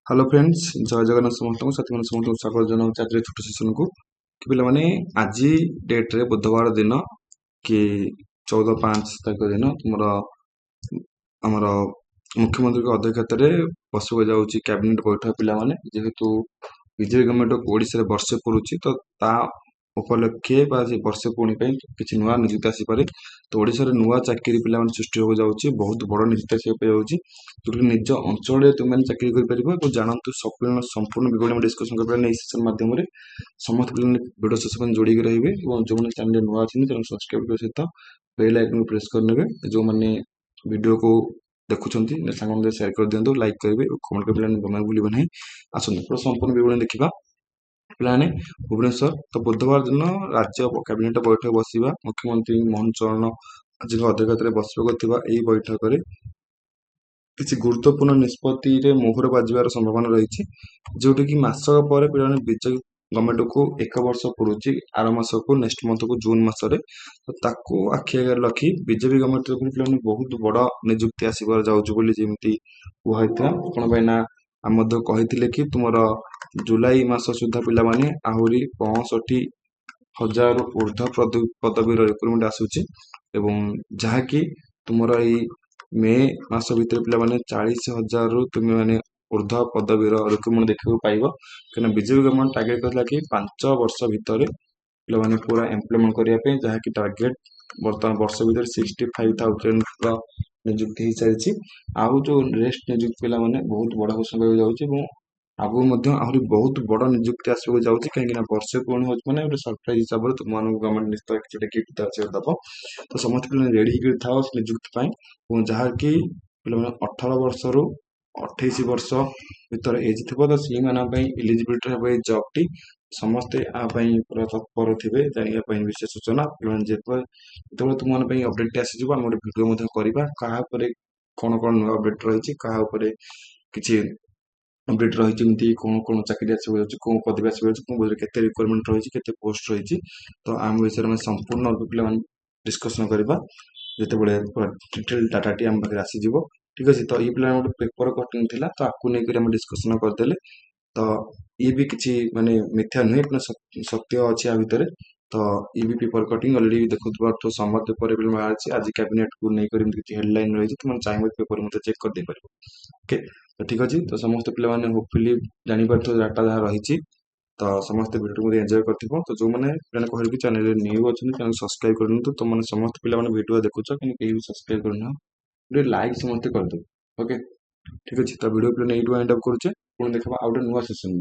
hello friends जय जगन्नाथ समस्त साथी मैंने समस्त स्वागत जनाऊँ आज छोट सेसन को कि पे आज डेट रे बुधवार दिन कि 14/5 दिन तुम आमर मुख्यमंत्री अध्यक्षतार बसक जाऊँगी कैबिनेट बैठक पे जेहेतु बीजेपी गवर्नमेंट ओडिशा वर्षे पड़ुची तो ता उपलक्षे वर्षे पुणी किसी नुआ निजुक्ति आसीपे तो ओडिशा नुआ चाकरी पे सृष्टि हो जाऊँगी बहुत बड़ निजुक्ति आसपा जाऊँगी जो निज अंचल तुम चाकरी कर जानतु संपूर्ण विवरण डिस्कसन कर सेसन मध्यम समस्त पे भिडियो शेष जोड़ी रही जो मैंने चैनल नुआ अच्छी सब्सक्राइब सहित बेल आइकन प्रेस करने जो मैंने वीडियो को देखुं सांग सेयार कर दिखाँ लाइक करेंगे कमेंट कर जमा भूल ना आसतु पूरा संपूर्ण विवरण देखा पे भुवनेश्वर तो बुधवार दिन राज्य कैबिनेट बैठक बसवा मुख्यमंत्री मोहन चरण आज अध्यक्षतार बसक बैठक में किसी गुरुत्वपूर्ण निष्पत्ति मोहर बाजार संभावना रही जोटि कि मसक पर बीजेपी गवर्नमेंट को 1 वर्ष पड़ुची आर मस को नेक्स्ट मंथ को जून मसरे तो ताकू आखि आगे रखी बीजेपी गवर्नमेंट पे बहुत बड़ निजुक्ति आसबार जाऊँगी कहता कौन पाई ना आम कहते कि तुम जुलाई मास सुधा पे आहरी 65,000 ऊर्ध्व पदवीर रिक्रुटमेंट आसूची जहाँकि तुम मे मास भितर पे 40,000 रु तुम मैंने ऊर्ध्व पदवीर रिक्रुटमेंट देखा पाइब कहीं बीजेपी गवर्नमेंट टार्गेट करला कि 5 वर्ष भितर पे पूरा एम्प्लॉयमेंट करने जहाँकि टार्गेट बर्तमान वर्ष भितर 65,000 निजुक्ति हो सारी आउ जो रेस्ट निजुक्ति पे बहुत बड़ा घोषणा जाऊँगी आगु आहरी बहुत बड़ निजुक्ति आसक जाऊँगी कहीं वर्षे पुणी हो सरप्राइज हिसाब से तुम गवर्नमेंट निश्चय किसी गिफ्ट दब तो समस्त पे रेडी था निजुक्ति जहाँकि पे 18 वर्ष रु 28 वर्ष भर एज थी तो सी मानी इलिजिबिलिटी हे जब टी समस्ते पूरा तत्पर थे जानापी विशेष सूचना जो तुम अपडेट आसीज आम गोटे भिडियो करवा क्या कौन कौन नुआ अपडेट रही क्या किसी अपडेट रही कौन कौन चाकरी आसक कौन पदवी आसक के रिक्वायरमेंट रही है पोस्ट रही तो आम विषय में संपूर्ण पे डिस्कसन करवा जिते डिटेल डाटा टी आम पाखे आसीज ठीक अच्छे तो ये पे गोटे पेपर कटिंग थी तो आपको लेकर डिस्कसन करदे तो ये भी किसी माने मिथ्या नुहे सत्य अच्छी या भितर तो ये भी पेपर कटिंग अलरेडी देखुवा तो समर पेपर बाहर आज कैबिनेट को लेकर हेडलाइन रही तुम चाहिए पेपर मत चेक कर दे पार ओके तो ठीक अच्छे तो समस्त पे होपफुली जापर डाटा जहाँ रही तो समस्त भिडियो को एंजॉय कर तो जो मैंने कहले कि चैनल न्यू अच्छे चैनल सब्सक्राइब करूँ तो मैंने समस्त पे भिडियो देखुच कहीं भी सब्सक्राइब करना लाइक समस्त करदे ओके ठीक अच्छे तो भिडियो पे एंड अप करुचे पुणी देखा आउ गोटे नुआ सेसन